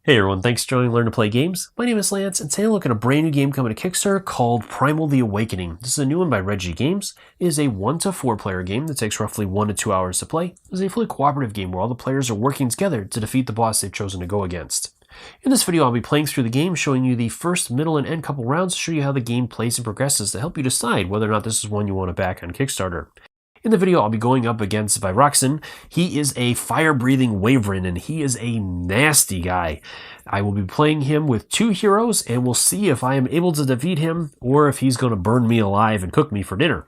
Hey everyone, thanks for joining Learn to Play Games. My name is Lance, and today I'm looking at a brand new game coming to Kickstarter called Primal the Awakening. This is a new one by Reggie Games. It is a 1 to 4 player game that takes roughly 1 to 2 hours to play. It is a fully cooperative game where all the players are working together to defeat the boss they've chosen to go against. In this video, I'll be playing through the game, showing you the first, middle, and end couple rounds to show you how the game plays and progresses to help you decide whether or not this is one you want to back on Kickstarter. In the video, I'll be going up against Byroxin. He is a fire-breathing wyvern, and he is a nasty guy. I will be playing him with 2 heroes, and we'll see if I am able to defeat him, or if he's going to burn me alive and cook me for dinner.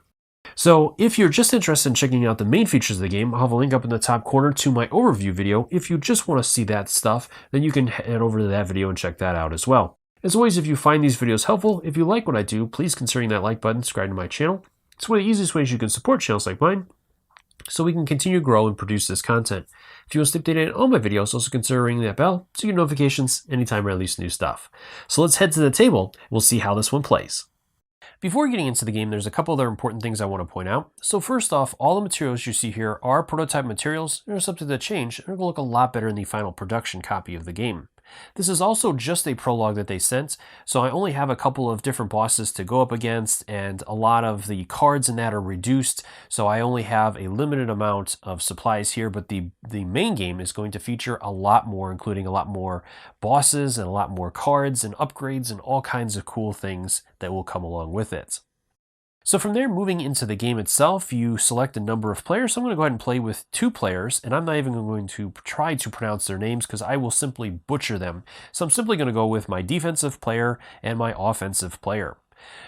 So, if you're just interested in checking out the main features of the game, I'll have a link up in the top corner to my overview video. If you just want to see that stuff, then you can head over to that video and check that out as well. As always, if you find these videos helpful, if you like what I do, please consider hitting that like button, subscribe to my channel. It's one of the easiest ways you can support channels like mine, so we can continue to grow and produce this content. If you want to stay updated on all my videos, also consider ringing that bell so you get notifications anytime I release new stuff. So let's head to the table. We'll see how this one plays. Before getting into the game, there's a couple other important things I want to point out. So first off, all the materials you see here are prototype materials. They're subject to change and are going to look a lot better in the final production copy of the game. This is also just a prologue that they sent, so I only have a couple of different bosses to go up against, and a lot of the cards in that are reduced, so I only have a limited amount of supplies here, but the main game is going to feature a lot more, including a lot more bosses and a lot more cards and upgrades and all kinds of cool things that will come along with it. So from there, moving into the game itself, you select a number of players. So I'm going to go ahead and play with 2 players, and I'm not even going to try to pronounce their names because I will simply butcher them. So I'm simply going to go with my defensive player and my offensive player.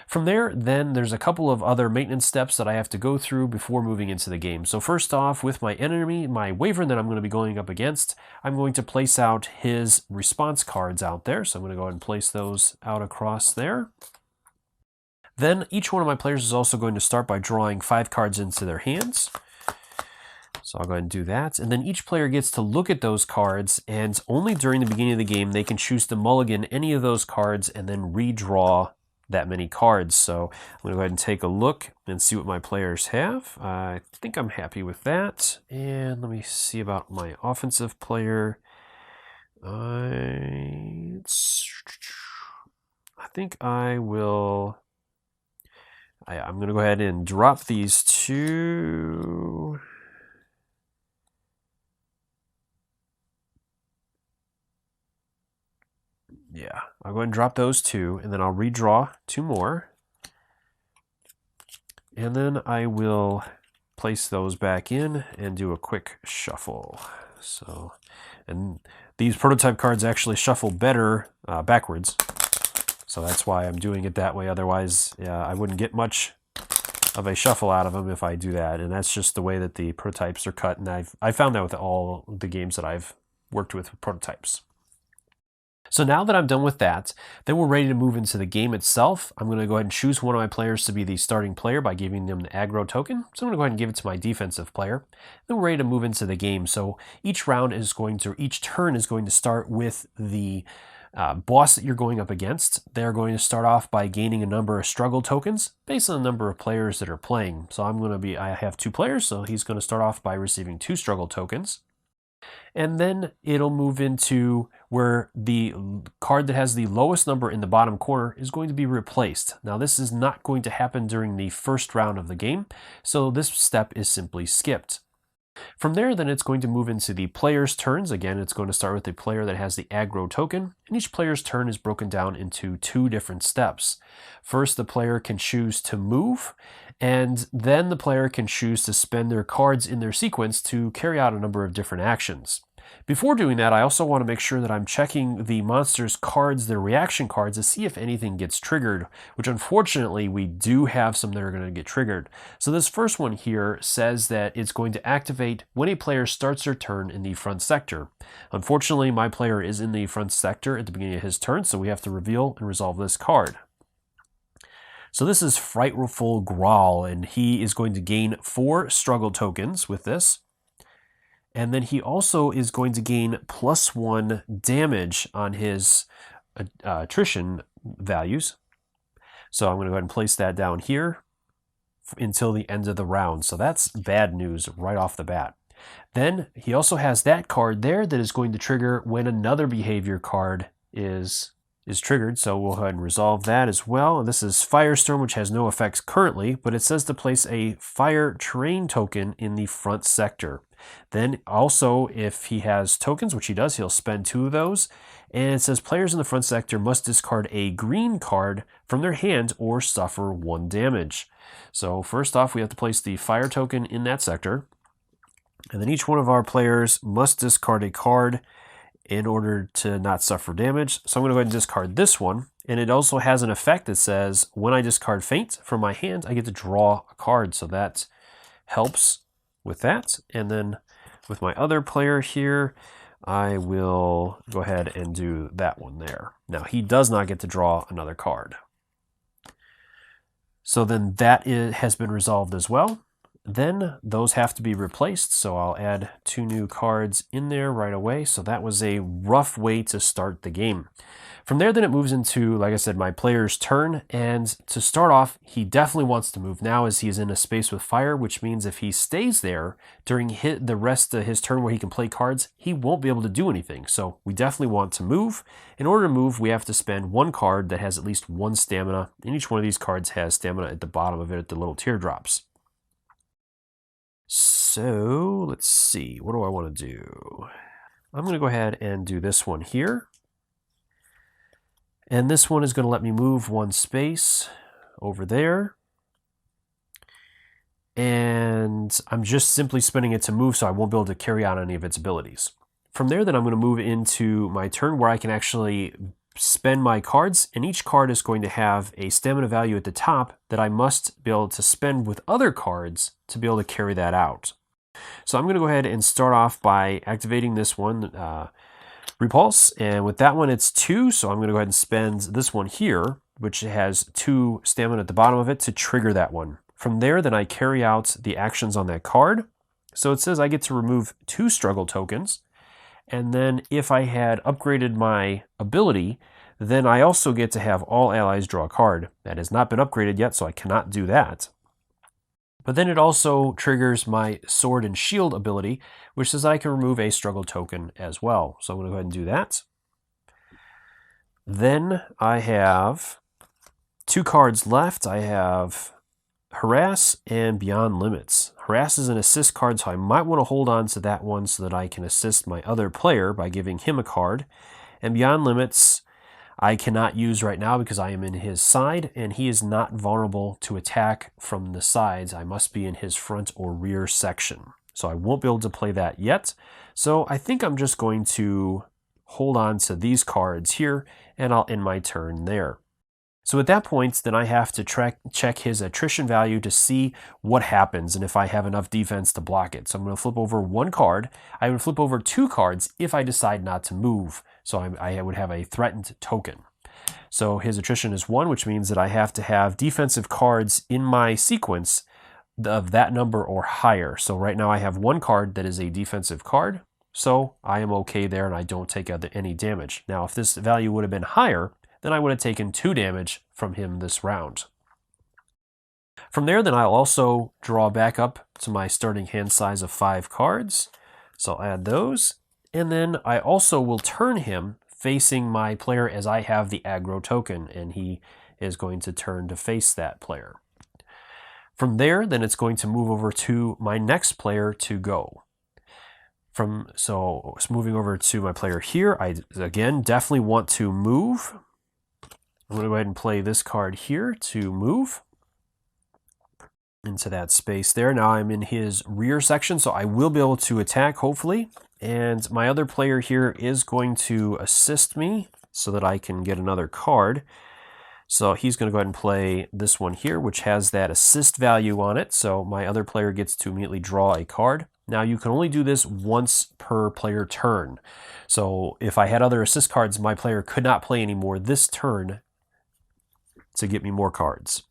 From there, then there's a couple of other maintenance steps that I have to go through before moving into the game. So first off, with my enemy, my wyvern that I'm going to be going up against, I'm going to place out his response cards out there. So I'm going to go ahead and place those out across there. Then each one of my players is also going to start by drawing 5 cards into their hands. So I'll go ahead and do that. And then each player gets to look at those cards, and only during the beginning of the game they can choose to mulligan any of those cards and then redraw that many cards. So I'm going to go ahead and take a look and see what my players have. I think I'm happy with that. And let me see about my offensive player. I think I will... I'm going to go ahead and drop these 2. Yeah, I'll go ahead and drop those 2, and then I'll redraw 2 more. And then I will place those back in and do a quick shuffle. So, and these prototype cards actually shuffle better backwards. So that's why I'm doing it that way. Otherwise, I wouldn't get much of a shuffle out of them if I do that. And that's just the way that the prototypes are cut. And I found that with all the games that I've worked with prototypes. So now that I'm done with that, then we're ready to move into the game itself. I'm going to go ahead and choose one of my players to be the starting player by giving them the aggro token. So I'm going to go ahead and give it to my defensive player. Then we're ready to move into the game. So each turn is going to start with the boss that you're going up against. They're going to start off by gaining a number of struggle tokens based on the number of players that are playing. So I have 2 players, so he's going to start off by receiving 2 struggle tokens. And then it'll move into where the card that has the lowest number in the bottom corner is going to be replaced. Now this is not going to happen during the first round of the game, so this step is simply skipped. From there, then it's going to move into the player's turns. Again, it's going to start with the player that has the aggro token, and each player's turn is broken down into 2 different steps. First, the player can choose to move, and then the player can choose to spend their cards in their sequence to carry out a number of different actions. Before doing that, I also want to make sure that I'm checking the monster's cards, their reaction cards, to see if anything gets triggered, which unfortunately we do have some that are going to get triggered. So this first one here says that it's going to activate when a player starts their turn in the front sector. Unfortunately, my player is in the front sector at the beginning of his turn, so we have to reveal and resolve this card. So this is Frightful Growl, and he is going to gain 4 struggle tokens with this. And then he also is going to gain +1 damage on his attrition values. So I'm going to go ahead and place that down here until the end of the round. So that's bad news right off the bat. Then he also has that card there that is going to trigger when another behavior card is triggered. So we'll go ahead and resolve that as well. And this is Firestorm, which has no effects currently, but it says to place a fire terrain token in the front sector. Then also, if he has tokens, which he does, he'll spend 2 of those. And it says players in the front sector must discard a green card from their hand or suffer 1 damage. So first off, we have to place the fire token in that sector. And then each one of our players must discard a card in order to not suffer damage. So I'm going to go ahead and discard this one. And it also has an effect that says when I discard Faint from my hand, I get to draw a card. So that helps with that. And then with my other player here, I will go ahead and do that one there. Now he does not get to draw another card. So then that has been resolved as well. Then those have to be replaced, so I'll add 2 new cards in there right away. So that was a rough way to start the game. From there, then it moves into, like I said, my player's turn. And to start off, he definitely wants to move now as he is in a space with fire, which means if he stays there during the rest of his turn where he can play cards, he won't be able to do anything. So we definitely want to move. In order to move, we have to spend 1 card that has at least 1 stamina. And each one of these cards has stamina at the bottom of it at the little teardrops. So let's see, what do I want to do? I'm going to go ahead and do this one here. And this one is going to let me move 1 space over there. And I'm just simply spending it to move, so I won't be able to carry out any of its abilities. From there, then I'm going to move into my turn where I can actually spend my cards, and each card is going to have a stamina value at the top that I must be able to spend with other cards to be able to carry that out. So I'm going to go ahead and start off by activating this one, Repulse, and with that one it's 2, so I'm going to go ahead and spend this one here, which has 2 stamina at the bottom of it, to trigger that one. From there, then I carry out the actions on that card. So it says I get to remove 2 struggle tokens. And then if I had upgraded my ability, then I also get to have all allies draw a card. That has not been upgraded yet, so I cannot do that. But then it also triggers my sword and shield ability, which says I can remove a struggle token as well. So I'm going to go ahead and do that. Then I have 2 cards left. I have Harass and Beyond Limits. Harass is an assist card, so I might want to hold on to that one so that I can assist my other player by giving him a card. And Beyond Limits I cannot use right now because I am in his side, and he is not vulnerable to attack from the sides. I must be in his front or rear section. So I won't be able to play that yet. So I think I'm just going to hold on to these cards here, and I'll end my turn there. So at that point, then I have to check his attrition value to see what happens and if I have enough defense to block it. So I'm going to flip over 1 card. I would flip over 2 cards if I decide not to move. So I would have a threatened token. So his attrition is 1, which means that I have to have defensive cards in my sequence of that number or higher. So right now I have 1 card that is a defensive card. So I am okay there and I don't take any damage. Now if this value would have been higher, then I would have taken 2 damage from him this round. From there, then I'll also draw back up to my starting hand size of 5 cards. So I'll add those. And then I also will turn him facing my player as I have the aggro token, and he is going to turn to face that player. From there, then it's going to move over to my next player to go. So moving over to my player here, I again definitely want to move. I'm going to go ahead and play this card here to move into that space there. Now I'm in his rear section, so I will be able to attack, hopefully. And my other player here is going to assist me so that I can get another card. So he's going to go ahead and play this one here, which has that assist value on it. So my other player gets to immediately draw a card. Now you can only do this once per player turn. So if I had other assist cards, my player could not play anymore this turn to get me more cards.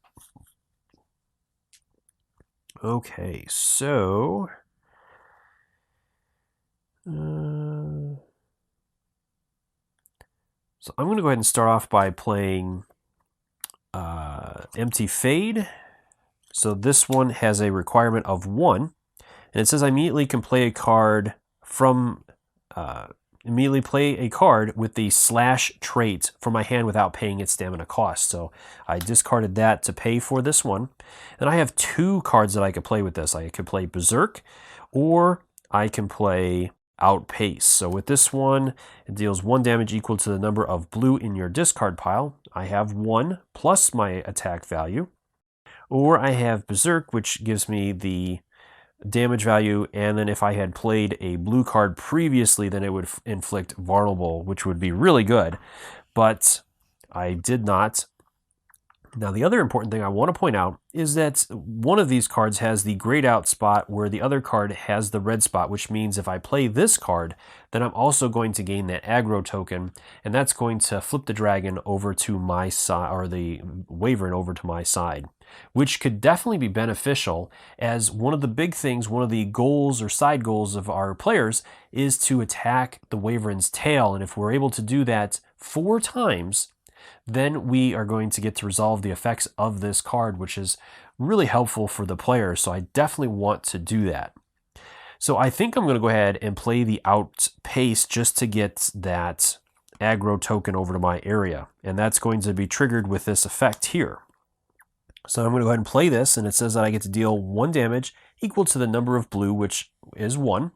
Okay, so I'm going to go ahead and start off by playing Empty Fade. So this one has a requirement of 1, And it says I immediately can play a card from immediately play a card with the slash trait from my hand without paying its stamina cost. So I discarded that to pay for this one. And I have 2 cards that I could play with this. I could play Berserk, or I can play Outpace. So with this one, it deals 1 damage equal to the number of blue in your discard pile. I have 1 plus my attack value. Or I have Berserk, which gives me the damage value, and then if I had played a blue card previously, then it would inflict vulnerable, which would be really good, but I did not. Now, the other important thing I want to point out is that one of these cards has the grayed out spot where the other card has the red spot, which means if I play this card, then I'm also going to gain that aggro token, and that's going to flip the dragon over to my side, or the wyvern over to my side, which could definitely be beneficial, as one of the big things, one of the goals or side goals of our players is to attack the wyvern's tail, and if we're able to do that 4 times, then we are going to get to resolve the effects of this card, which is really helpful for the player. So I definitely want to do that. So I think I'm going to go ahead and play the Outpace just to get that aggro token over to my area. And that's going to be triggered with this effect here. So I'm going to go ahead and play this, and it says that I get to deal 1 damage equal to the number of blue, which is 1.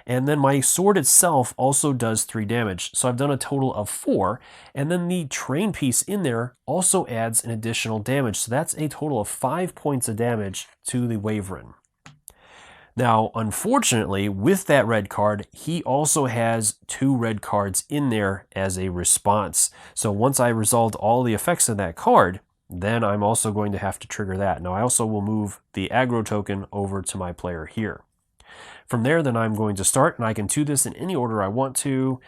And then my sword itself also does 3 damage. So I've done a total of 4. And then the train piece in there also adds an additional damage. So that's a total of 5 points of damage to the wyvern. Now, unfortunately, with that red card, he also has 2 red cards in there as a response. So once I resolved all the effects of that card, then I'm also going to have to trigger that. Now I also will move the aggro token over to my player here. From there, then I'm going to start, and I can do this in any order I want to.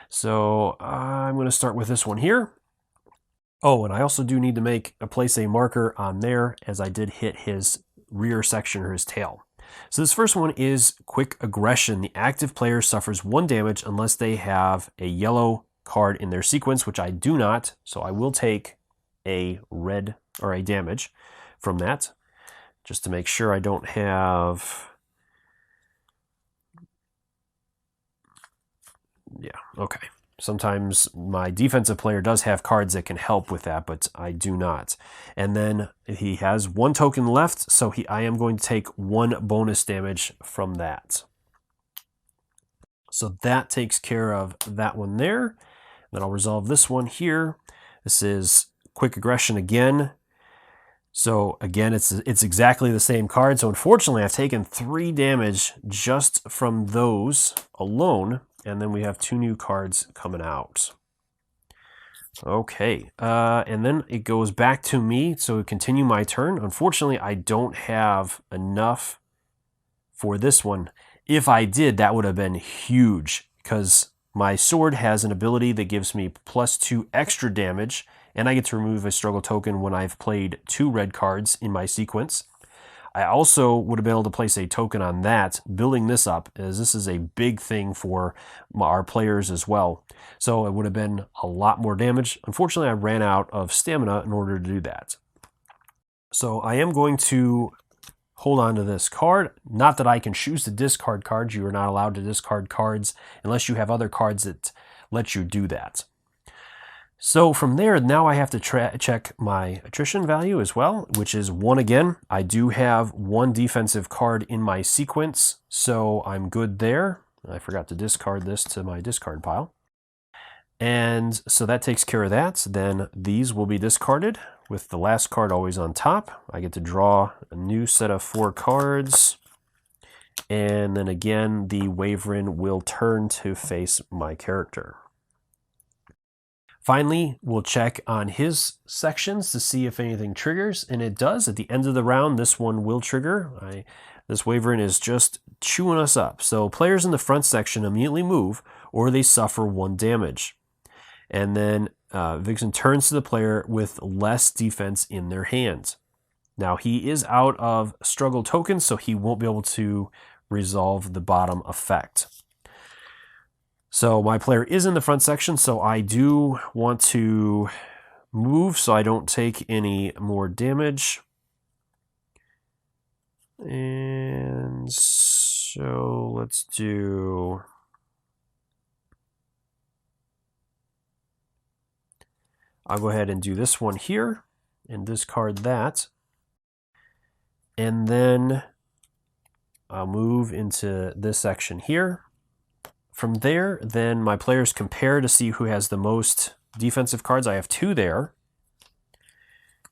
So I'm going to start with this one here. Oh, and I also do need to place a marker on there, as I did hit his rear section, or his tail. So this first one is Quick Aggression. The active player suffers 1 damage unless they have a yellow card in their sequence, which I do not. So I will take a red or a damage from that, just to make sure I don't have. Yeah, okay. Sometimes my defensive player does have cards that can help with that, but I do not. And then he has 1 token left, so I am going to take 1 bonus damage from that. So that takes care of that one there. Then I'll resolve this one here. This is Quick Aggression again. So again, it's exactly the same card. So unfortunately, I've taken 3 damage just from those alone. And then we have 2 new cards coming out. Okay, and then it goes back to me, so continue my turn. Unfortunately, I don't have enough for this one. If I did, that would have been huge, because my sword has an ability that gives me +2 extra damage, and I get to remove a struggle token when I've played 2 red cards in my sequence. I also would have been able to place a token on that, building this up, as this is a big thing for our players as well. So it would have been a lot more damage. Unfortunately, I ran out of stamina in order to do that. So I am going to hold on to this card. Not that I can choose to discard cards. You are not allowed to discard cards unless you have other cards that let you do that. So from there, now I have to check my attrition value as well, which is 1 again. I do have 1 defensive card in my sequence, so I'm good there. I forgot to discard this to my discard pile. And so that takes care of that. Then these will be discarded with the last card always on top. I get to draw a new set of 4 cards. And then again, the wyvern will turn to face my character. Finally, we'll check on his sections to see if anything triggers, and it does. At the end of the round, this one will trigger. This wyvern is just chewing us up. So players in the front section immediately move, or they suffer 1 damage. And then Vixen turns to the player with less defense in their hands. Now, he is out of struggle tokens, so he won't be able to resolve the bottom effect. So my player is in the front section, so I do want to move so I don't take any more damage. And let's do... I'll go ahead and do this one here and discard that. And then I'll move into this section here. From there, then my players compare to see who has the most defensive cards. I have 2 there.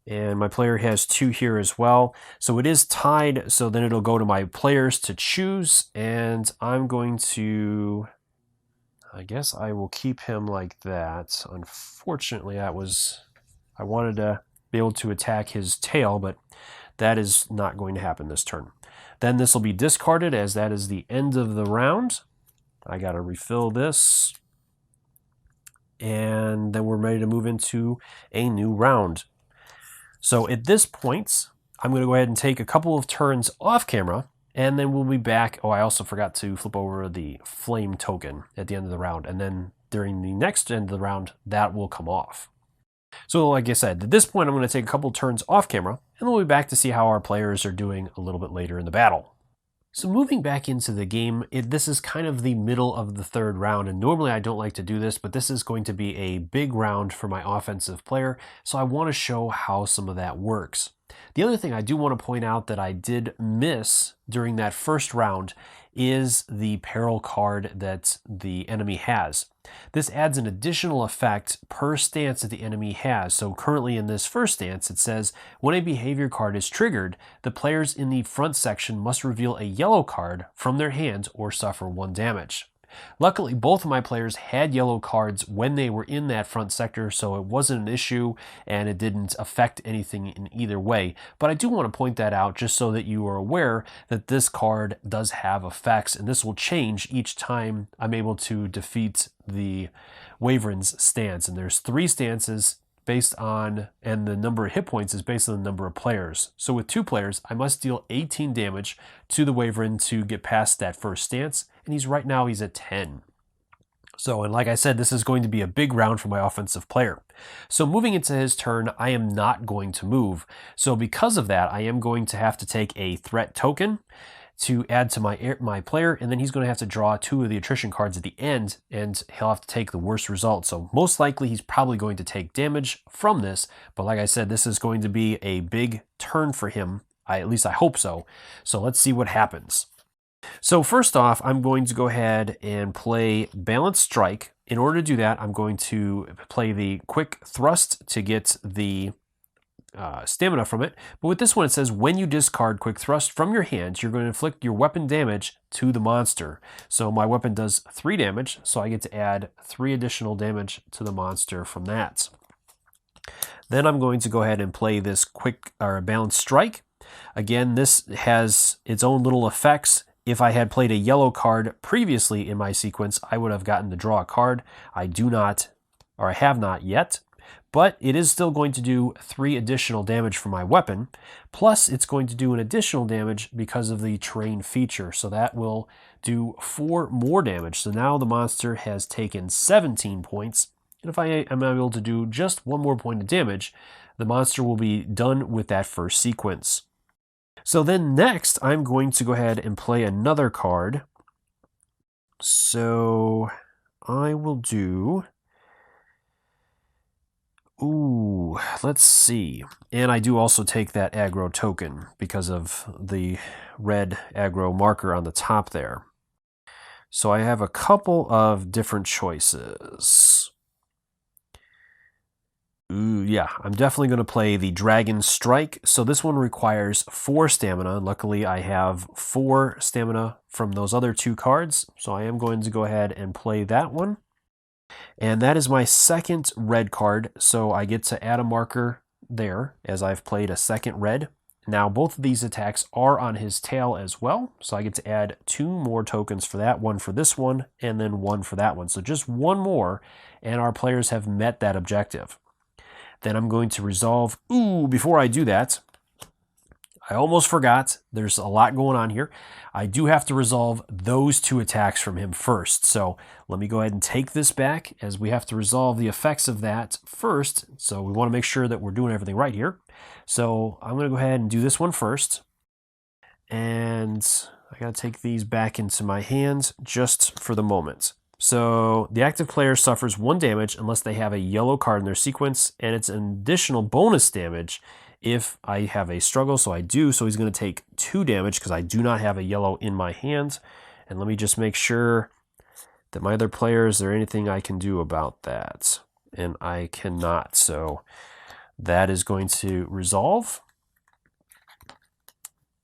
And my player has 2 here as well. So it is tied, so then it'll go to my players to choose. And I'm going to... I guess I will keep him like that. Unfortunately, I wanted to be able to attack his tail, but that is not going to happen this turn. Then this will be discarded, as that is the end of the round. I got to refill this. And then we're ready to move into a new round. So at this point, I'm going to go ahead and take a couple of turns off camera, and then we'll be back. Oh, I also forgot to flip over the flame token at the end of the round. And then during the next end of the round, that will come off. So like I said, at this point, I'm going to take a couple turns off camera, and then we'll be back to see how our players are doing a little bit later in the battle. So moving back into the game, this is kind of the middle of the 3rd round, and normally I don't like to do this, but this is going to be a big round for my offensive player, so I want to show how some of that works. The other thing I do want to point out that I did miss during that first round is the peril card that the enemy has. This adds an additional effect per stance that the enemy has. So currently in this first stance, it says, when a behavior card is triggered, the players in the front section must reveal a yellow card from their hand or suffer 1 damage. Luckily, both of my players had yellow cards when they were in that front sector, so it wasn't an issue and it didn't affect anything in either way. But I do want to point that out just so that you are aware that this card does have effects, and this will change each time I'm able to defeat the Wyvern's stance. And there's 3 stances based on, and the number of hit points is based on the number of players. So with 2 players, I must deal 18 damage to the Wyvern to get past that first stance, and he's at 10. So, and like I said, this is going to be a big round for my offensive player. So moving into his turn, I am not going to move. So because of that, I am going to have to take a threat token to add to my player, and then he's going to have to draw 2 of the attrition cards at the end, and he'll have to take the worst result. So most likely he's probably going to take damage from this, but like I said, this is going to be a big turn for him. At least I hope so. So let's see what happens. So first off, I'm going to go ahead and play Balanced Strike. In order to do that, I'm going to play the Quick Thrust to get the stamina from it. But with this one, it says when you discard Quick Thrust from your hand, you're going to inflict your weapon damage to the monster. So my weapon does 3 damage, so I get to add 3 additional damage to the monster from that. Then I'm going to go ahead and play this Balanced Strike. Again, this has its own little effects. If I had played a yellow card previously in my sequence, I would have gotten to draw a card. I do not, or I have not yet. But it is still going to do 3 additional damage for my weapon, plus it's going to do an additional damage because of the terrain feature, so that will do 4 more damage. So now the monster has taken 17 points, and if I am able to do just 1 more point of damage, the monster will be done with that first sequence. So then next, I'm going to go ahead and play another card. So I will do... Ooh, let's see. And I do also take that aggro token because of the red aggro marker on the top there. So I have a couple of different choices. Ooh, yeah, I'm definitely going to play the Dragon Strike. So this one requires 4 stamina. Luckily, I have 4 stamina from those other 2 cards. So I am going to go ahead and play that one. And that is my second red card, so I get to add a marker there as I've played a second red. Now both of these attacks are on his tail as well, so I get to add 2 more tokens for that, 1 for this one and then 1 for that one. So just 1 more and our players have met that objective. Then I'm going to resolve, before I do that, I almost forgot, there's a lot going on here. I do have to resolve those 2 attacks from him first. So let me go ahead and take this back as we have to resolve the effects of that first. So we want to make sure that we're doing everything right here. So I'm going to go ahead and do this one first. And I gotta take these back into my hands just for the moment. So the active player suffers 1 damage unless they have a yellow card in their sequence, and it's an additional bonus damage if I have a struggle, so I do. So he's going to take 2 damage because I do not have a yellow in my hand. And let me just make sure that my other player, is there anything I can do about that? And I cannot, so that is going to resolve.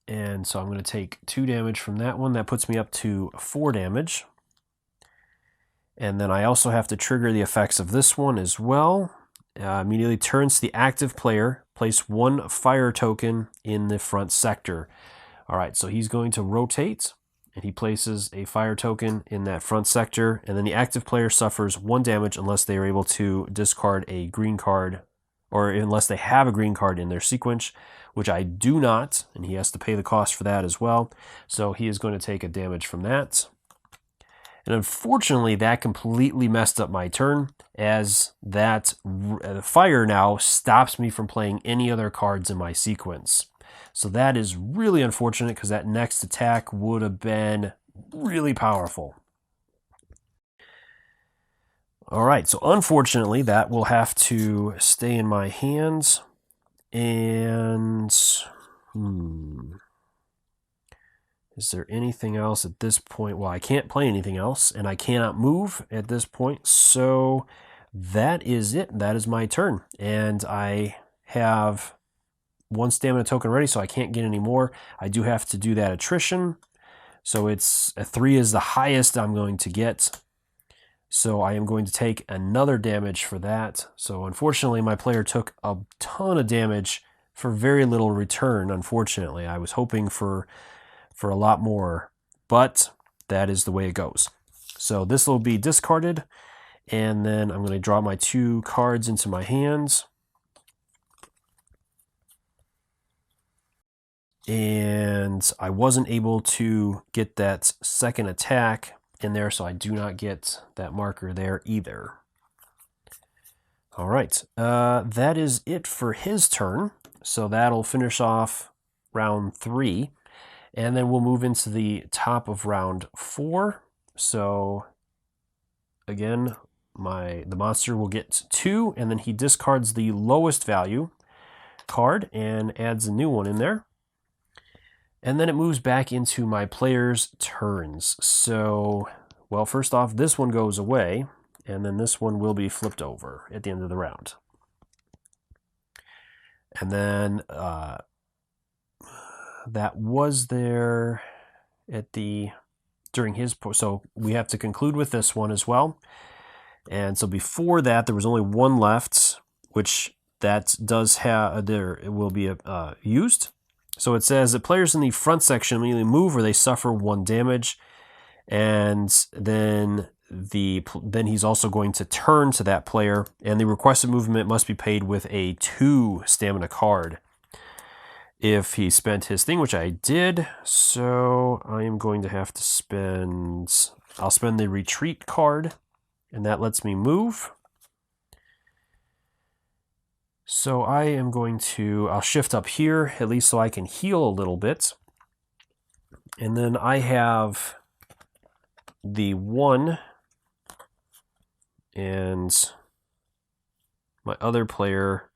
And so I'm going to take 2 damage from that one. That puts me up to 4 damage. And then I also have to trigger the effects of this one as well. Immediately turns to the active player, place 1 fire token in the front sector. All right, so he's going to rotate, and he places a fire token in that front sector, and then the active player suffers 1 damage unless they are able to discard a green card, or unless they have a green card in their sequence, which I do not, and he has to pay the cost for that as well. So he is going to take a damage from that. And unfortunately, that completely messed up my turn, as that fire now stops me from playing any other cards in my sequence. So that is really unfortunate, because that next attack would have been really powerful. All right, so unfortunately, that will have to stay in my hands. And is there anything else at this point? Well, I can't play anything else, and I cannot move at this point. So that is it. That is my turn. And I have 1 stamina token ready, so I can't get any more. I do have to do that attrition. So it's a 3 is the highest I'm going to get. So I am going to take another damage for that. So unfortunately, my player took a ton of damage for very little return, unfortunately. I was hoping for a lot more, but that is the way it goes. So this will be discarded, and then I'm going to draw my 2 cards into my hands. And I wasn't able to get that second attack in there, so I do not get that marker there either. All right, that is it for his turn. So that'll finish off round 3. And then we'll move into the top of round 4. So again, the monster will get 2, and then he discards the lowest value card and adds a new one in there. And then it moves back into my player's turns. So, well, first off, this one goes away, and then this one will be flipped over at the end of the round. And then that was there at during his, so we have to conclude with this one as well. And so before that, there was only 1 left, which that does have, it will be used. So it says that players in the front section immediately move or they suffer 1 damage. And then he's also going to turn to that player, and the requested movement must be paid with a 2 stamina card if he spent his thing, which I did. So I am going to have to I'll spend the retreat card, and that lets me move. So I am going to, I'll shift up here, at least so I can heal a little bit. And then I have the 1, and my other player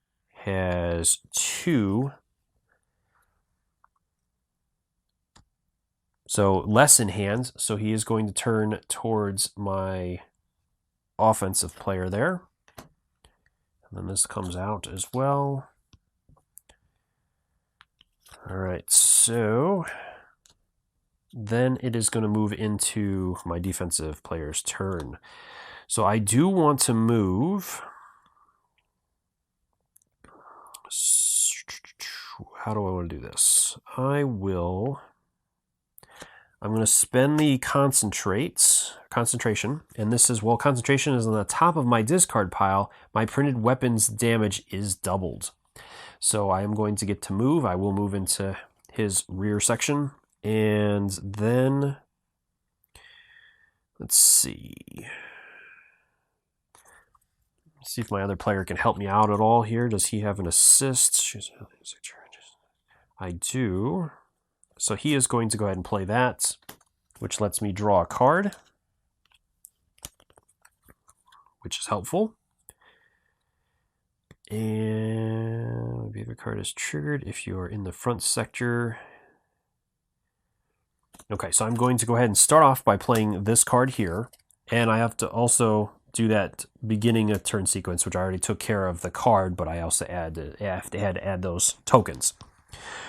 has 2. So less in hand, so he is going to turn towards my offensive player there. And then this comes out as well. All right, so then it is going to move into my defensive player's turn. So I do want to move. How do I want to do this? I'm going to spend the concentration, and this is, well, concentration is on the top of my discard pile. My printed weapons damage is doubled. So I am going to get to move. I will move into his rear section, and then let's see if my other player can help me out at all here. Does he have an assist? I do. So he is going to go ahead and play that, which lets me draw a card, which is helpful. And behavior card is triggered if you are in the front sector. Okay, so I'm going to go ahead and start off by playing this card here. And I have to also do that beginning of turn sequence, which I already took care of the card, but I also had to add those tokens.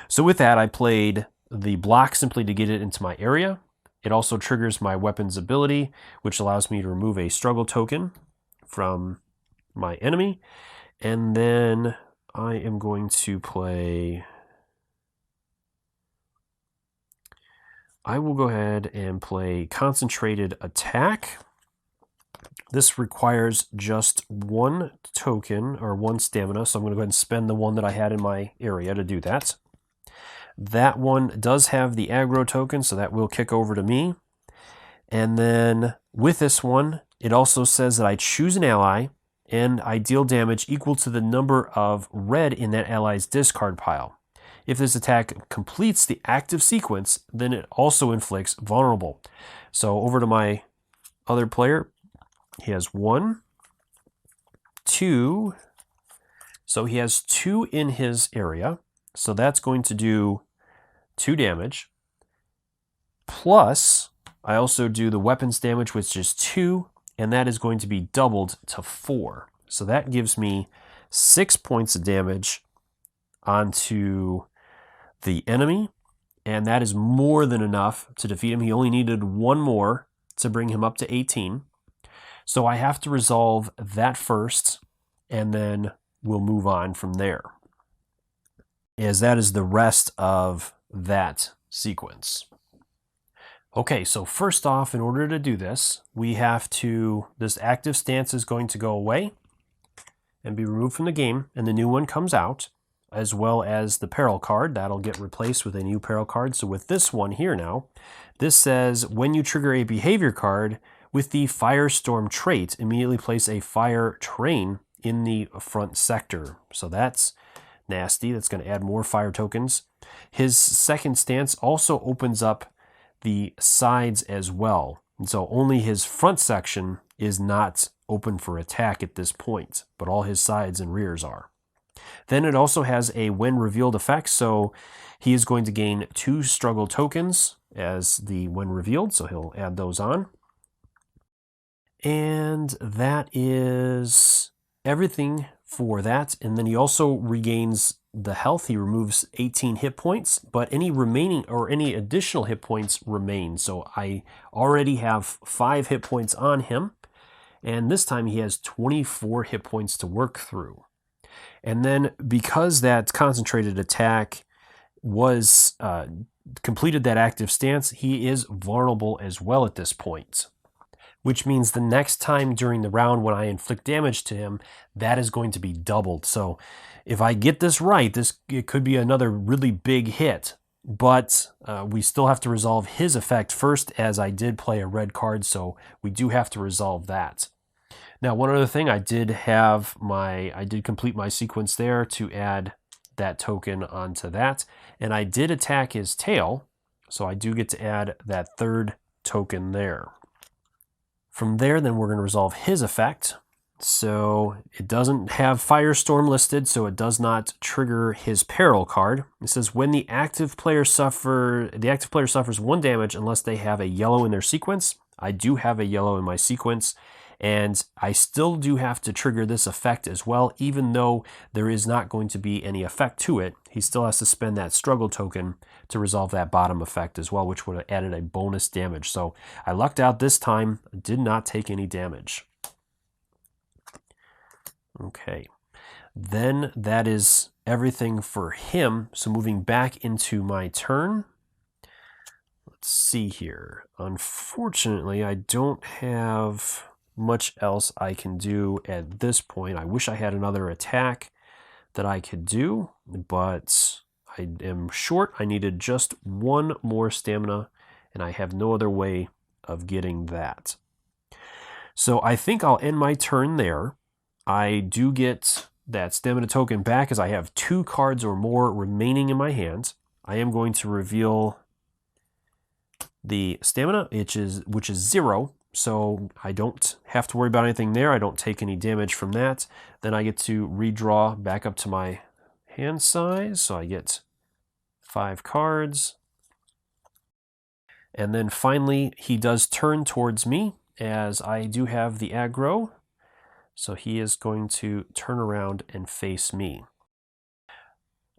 So with that, I played the block simply to get it into my area. It also triggers my weapons ability, which allows me to remove a struggle token from my enemy. And then I am going to play... I will go ahead and play Concentrated Attack. This requires just one token, or one stamina, so I'm going to go ahead and spend the one that I had in my area to do that. That one does have the aggro token, so that will kick over to me. And then with this one, it also says that I choose an ally, and I deal damage equal to the number of red in that ally's discard pile. If this attack completes the active sequence, then it also inflicts vulnerable. So over to my other player, he has 1, 2, so he has 2 in his area, so that's going to do 2 damage. Plus, I also do the weapons damage, which is 2, and that is going to be doubled to 4. So that gives me 6 points of damage onto the enemy, and that is more than enough to defeat him. He only needed 1 more to bring him up to 18. So I have to resolve that first, and then we'll move on from there, as that is the rest of that sequence. Okay, so first off, in order to do this, we have to, this active stance is going to go away and be removed from the game, and the new one comes out, as well as the peril card. That'll get replaced with a new peril card. So with this one here now, this says when you trigger a behavior card with the Firestorm trait, immediately place a fire train in the front sector. So that's nasty. That's going to add more fire tokens. His second stance also opens up the sides as well. And so only his front section is not open for attack at this point, but all his sides and rears are. Then it also has a when revealed effect, so he is going to gain 2 struggle tokens as the when revealed, so he'll add those on. And that is everything for that. And then he also regains the health. He removes 18 hit points, but any remaining or any additional hit points remain. So I already have 5 hit points on him, and this time he has 24 hit points to work through. And then because that concentrated attack was completed that active stance, he is vulnerable as well at this point, which means the next time during the round when I inflict damage to him, that is going to be doubled. So if I get this right, it could be another really big hit, but we still have to resolve his effect first, as I did play a red card, so we do have to resolve that. Now, one other thing, I did complete my sequence there to add that token onto that, and I did attack his tail, so I do get to add that 3rd token there. From there, then we're going to resolve his effect. So it doesn't have Firestorm listed, so it does not trigger his peril card. It says when the active player suffers 1 damage unless they have a yellow in their sequence. I do have a yellow in my sequence, and I still do have to trigger this effect as well, even though there is not going to be any effect to it. He still has to spend that struggle token to resolve that bottom effect as well, which would have added a bonus damage. So I lucked out this time, did not take any damage. Okay, then that is everything for him. So moving back into my turn, let's see here. Unfortunately, I don't have much else I can do at this point. I wish I had another attack that I could do, but I am short. I needed just 1 more stamina, and I have no other way of getting that. So I think I'll end my turn there. I do get that stamina token back as I have 2 cards or more remaining in my hand. I am going to reveal the stamina, which is 0. So I don't have to worry about anything there. I don't take any damage from that. Then I get to redraw back up to my hand size. So I get 5 cards. And then finally, he does turn towards me, as I do have the aggro. So he is going to turn around and face me.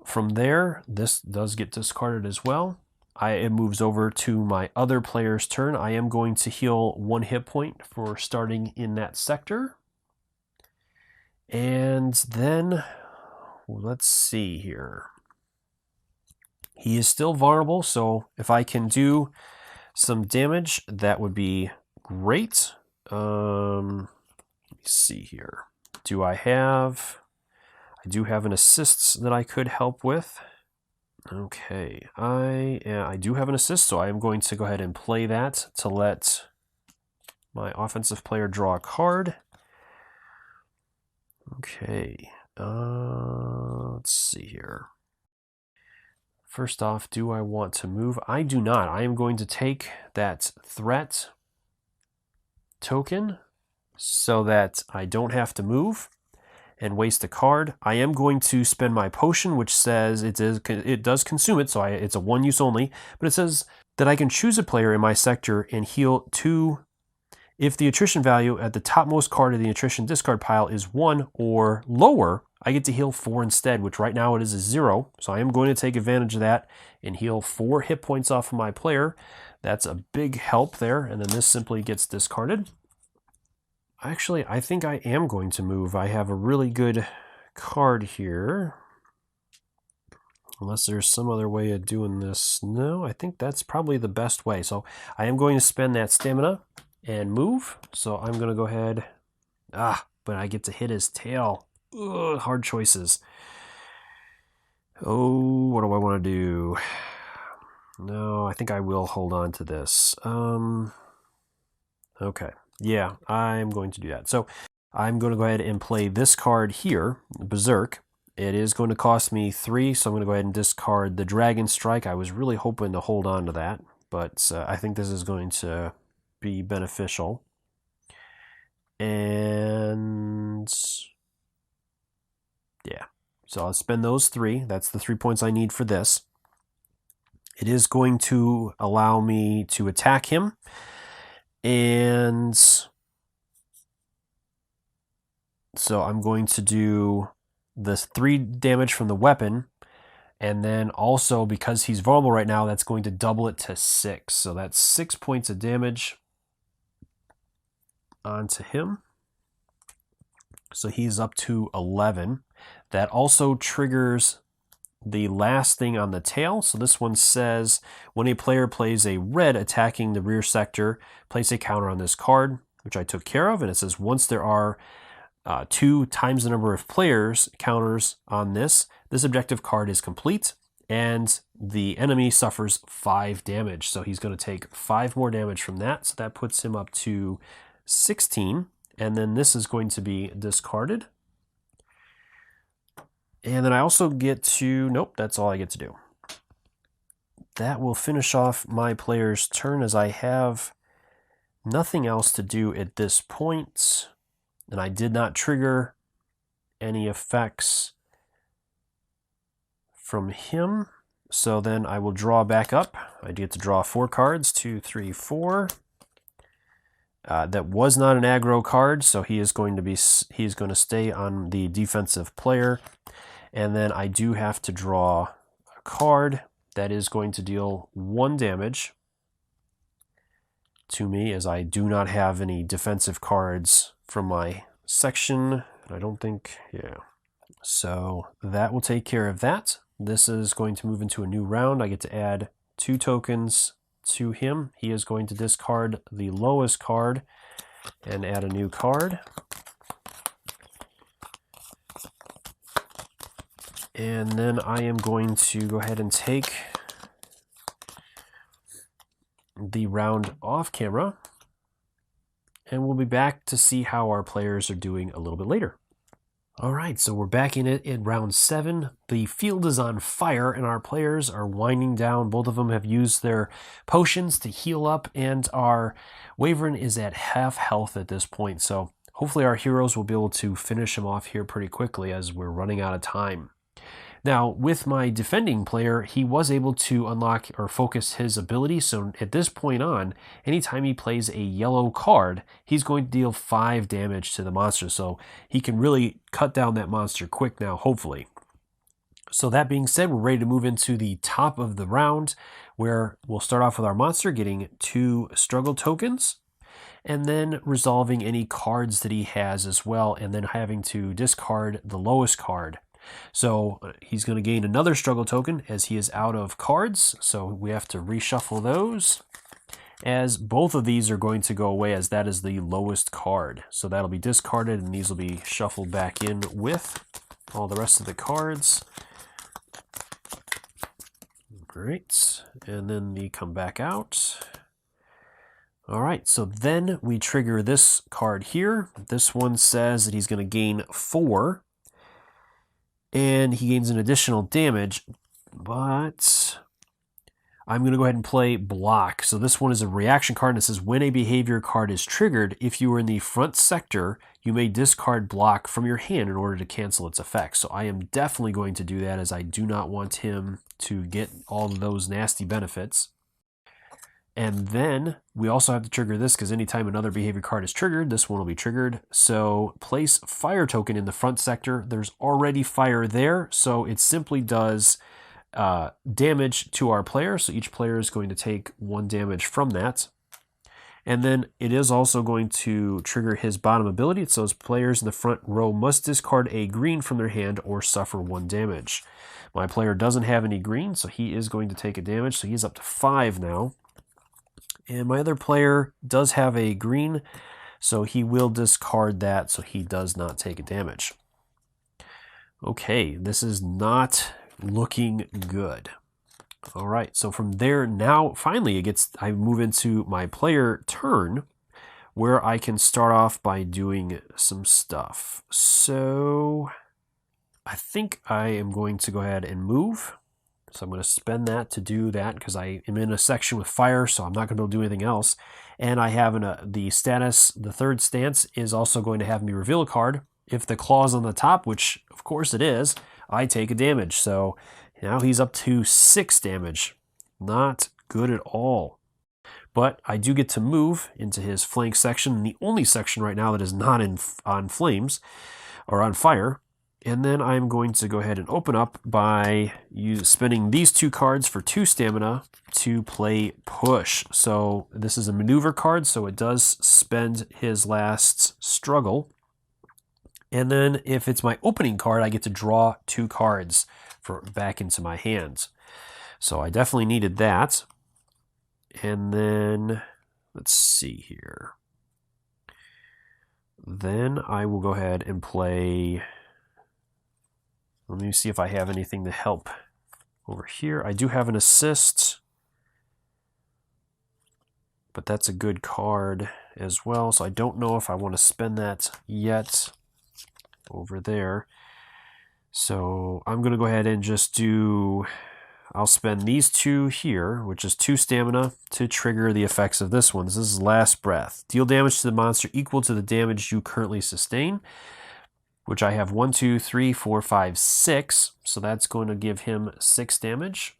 From there, this does get discarded as well. It moves over to my other player's turn. I am going to heal 1 hit point for starting in that sector. And then, let's see here. He is still vulnerable, so if I can do some damage, that would be great. Let me see here. I do have an assist that I could help with. Okay, I do have an assist, so I am going to go ahead and play that to let my offensive player draw a card. Okay, let's see here. First off, do I want to move? I do not. I am going to take that threat token so that I don't have to move and waste a card. I am going to spend my potion, which says it does consume it, so it's a 1 use only, but it says that I can choose a player in my sector and heal 2 if the attrition value at the topmost card of the attrition discard pile is 1 or lower. I get to heal 4 instead, which right now it is a 0, so I am going to take advantage of that and heal 4 hit points off of my player. That's a big help there, and then this simply gets discarded. Actually, I think I am going to move. I have a really good card here. Unless there's some other way of doing this. No, I think that's probably the best way. So I am going to spend that stamina and move. So I'm going to go ahead. But I get to hit his tail. Ugh, hard choices. Oh, what do I want to do? No, I think I will hold on to this. Okay. Yeah, I'm going to do that. So I'm going to go ahead and play this card here, Berserk. It is going to cost me 3, so I'm going to go ahead and discard the Dragon Strike. I was really hoping to hold on to that, but I think this is going to be beneficial. And yeah, so I'll spend those 3. That's the 3 points I need for this. It is going to allow me to attack him. And so I'm going to do this 3 damage from the weapon. And then also, because he's vulnerable right now, that's going to double it to 6. So that's 6 points of damage onto him. So he's up to 11. That also triggers the last thing on the tail. So this one says, when a player plays a red attacking the rear sector, place a counter on this card, which I took care of. And it says once there are 2 times the number of players counters on this objective card is complete, and the enemy suffers 5 damage. So he's going to take 5 more damage from that. So that puts him up to 16. And then this is going to be discarded. And then I also get to, nope, that's all I get to do. That will finish off my player's turn, as I have nothing else to do at this point. And I did not trigger any effects from him. So then I will draw back up. I get to draw 4 cards, 2, 3, 4. That was not an aggro card, so he's going to stay on the defensive player. And then I do have to draw a card that is going to deal 1 damage to me, as I do not have any defensive cards from my section. I don't think, yeah. So that will take care of that. This is going to move into a new round. I get to add 2 tokens to him. He is going to discard the lowest card and add a new card. And then I am going to go ahead and take the round off camera, and we'll be back to see how our players are doing a little bit later. All right, so we're back in it in round 7. The field is on fire, and our players are winding down. Both of them have used their potions to heal up, and our Wyvern is at half health at this point. So hopefully our heroes will be able to finish him off here pretty quickly as we're running out of time. Now, with my defending player, he was able to unlock or focus his ability, so at this point on, anytime he plays a yellow card, he's going to deal 5 damage to the monster, so he can really cut down that monster quick now, hopefully. So that being said, we're ready to move into the top of the round, where we'll start off with our monster getting 2 struggle tokens, and then resolving any cards that he has as well, and then having to discard the lowest card. So he's going to gain another struggle token as he is out of cards. So we have to reshuffle those, as both of these are going to go away as that is the lowest card. So that'll be discarded and these will be shuffled back in with all the rest of the cards. Great. And then they come back out. All right, so then we trigger this card here. This one says that he's going to gain 4. And he gains an additional damage, but I'm going to go ahead and play block. So this one is a reaction card, and it says when a behavior card is triggered, if you are in the front sector, you may discard block from your hand in order to cancel its effects. So I am definitely going to do that, as I do not want him to get all of those nasty benefits. And then we also have to trigger this, because anytime another behavior card is triggered, this one will be triggered. So place fire token in the front sector. There's already fire there, so it simply does damage to our player. So each player is going to take 1 damage from that. And then it is also going to trigger his bottom ability. So his players in the front row must discard a green from their hand or suffer 1 damage. My player doesn't have any green, so he is going to take a damage. So he's up to 5 now. And my other player does have a green, so he will discard that, so he does not take a damage. Okay, this is not looking good. All right, so from there now, finally, I move into my player turn, where I can start off by doing some stuff. So I think I am going to go ahead and move. So I'm going to spend that to do that, because I am in a section with fire, so I'm not going to be able to do anything else. And I have the status, the third stance, is also going to have me reveal a card. If the claw is on the top, which of course it is, I take a damage. So now he's up to 6 damage. Not good at all. But I do get to move into his flank section, the only section right now that is not on flames or on fire. And then I'm going to go ahead and open up by spending these 2 cards for 2 stamina to play push. So this is a maneuver card, so it does spend his last struggle. And then if it's my opening card, I get to draw 2 cards back into my hands. So I definitely needed that. And then let's see here. Then I will go ahead and play. Let me see if I have anything to help over here. I do have an assist, but that's a good card as well. So I don't know if I want to spend that yet over there. So I'm going to go ahead and just I'll spend these 2 here, which is 2 stamina, to trigger the effects of this one. This is Last Breath. Deal damage to the monster equal to the damage you currently sustain, which I have 1, 2, 3, 4, 5, 6. So that's going to give him 6 damage.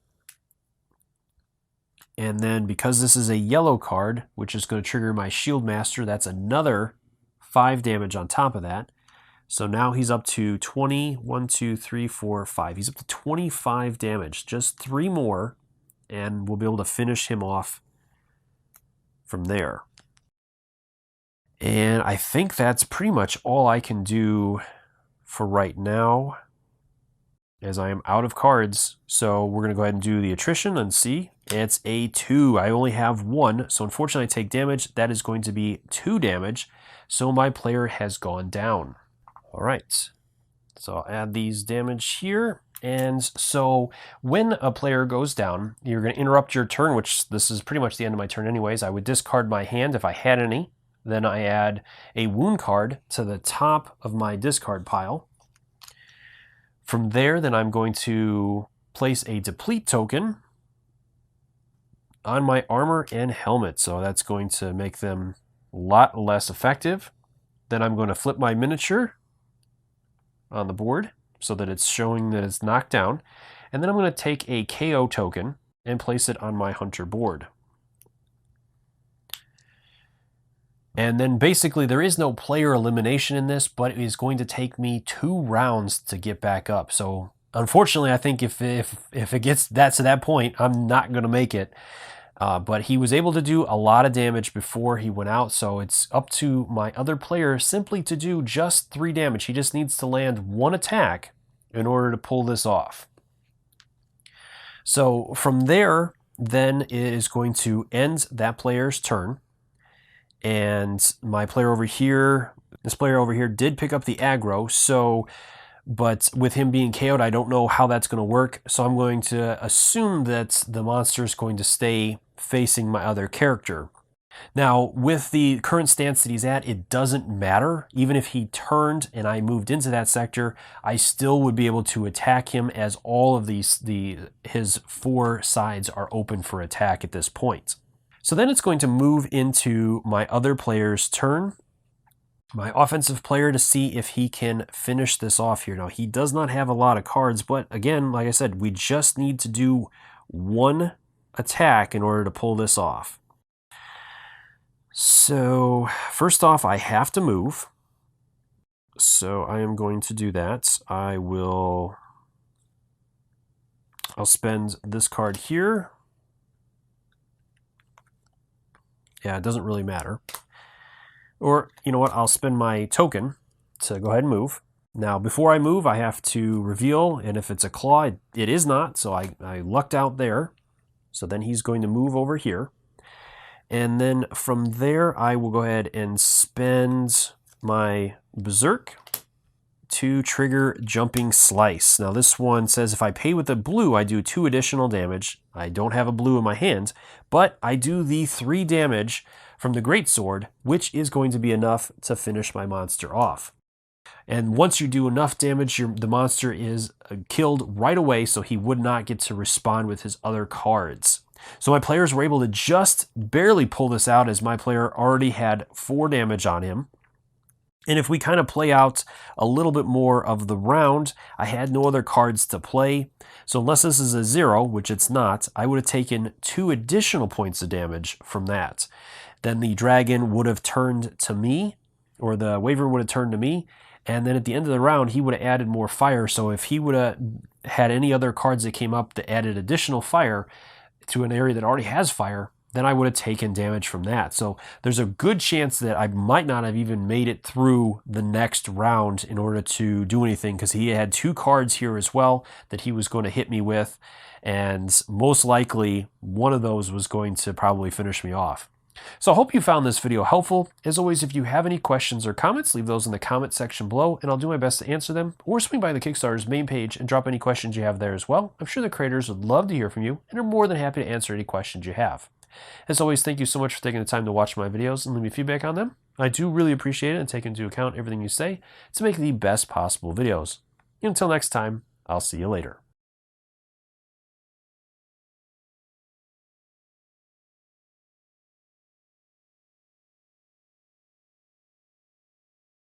And then because this is a yellow card, which is going to trigger my Shield Master, that's another 5 damage on top of that. So now he's up to 20, 1, 2, 3, 4, 5. He's up to 25 damage. Just 3 more, and we'll be able to finish him off from there. And I think that's pretty much all I can do for right now, as I am out of cards. So we're going to go ahead and do the attrition and see. It's a 2. I only have 1, so unfortunately I take damage. That is going to be 2 damage. So my player has gone down. All right. So I'll add these damage here. And so when a player goes down, you're going to interrupt your turn, which this is pretty much the end of my turn anyways. I would discard my hand if I had any. Then I add a wound card to the top of my discard pile. From there, then I'm going to place a deplete token on my armor and helmet. So that's going to make them a lot less effective. Then I'm going to flip my miniature on the board so that it's showing that it's knocked down. And then I'm going to take a KO token and place it on my hunter board. And then basically there is no player elimination in this, but it is going to take me 2 rounds to get back up. So unfortunately, I think if it gets to that point, I'm not going to make it. But he was able to do a lot of damage before he went out, so it's up to my other player simply to do just 3 damage. He just needs to land 1 attack in order to pull this off. So from there, then it is going to end that player's turn. And my player over here, this player over here did pick up the aggro, so, but with him being KO'd, I don't know how that's going to work. So I'm going to assume that the monster is going to stay facing my other character. Now, with the current stance that he's at, it doesn't matter. Even if he turned and I moved into that sector, I still would be able to attack him, as all of his 4 sides are open for attack at this point. So then it's going to move into my other player's turn, my offensive player, to see if he can finish this off here. Now, he does not have a lot of cards, but again, like I said, we just need to do 1 attack in order to pull this off. So first off, I have to move. So I am going to do that. I'll spend this card here. Yeah, it doesn't really matter. Or, you know what, I'll spend my token to go ahead and move. Now, before I move, I have to reveal, and if it's a claw, it is not, so I lucked out there. So then he's going to move over here. And then from there, I will go ahead and spend my Berserk to trigger Jumping Slice. Now this one says if I pay with a blue, I do 2 additional damage. I don't have a blue in my hand, but I do the 3 damage from the Greatsword, which is going to be enough to finish my monster off. And once you do enough damage, the monster is killed right away, so he would not get to respond with his other cards. So my players were able to just barely pull this out, as my player already had 4 damage on him. And if we kind of play out a little bit more of the round, I had no other cards to play. So unless this is a 0, which it's not, I would have taken 2 additional points of damage from that. Then the dragon would have turned to me, or the wyvern would have turned to me. And then at the end of the round, he would have added more fire. So if he would have had any other cards that came up that added additional fire to an area that already has fire, then I would have taken damage from that. So there's a good chance that I might not have even made it through the next round in order to do anything, because he had 2 cards here as well that he was going to hit me with, and most likely one of those was going to probably finish me off. So I hope you found this video helpful. As always, if you have any questions or comments, leave those in the comment section below, and I'll do my best to answer them, or swing by the Kickstarter's main page and drop any questions you have there as well. I'm sure the creators would love to hear from you and are more than happy to answer any questions you have. As always, thank you so much for taking the time to watch my videos and leave me feedback on them. I do really appreciate it, and take into account everything you say to make the best possible videos. Until next time, I'll see you later.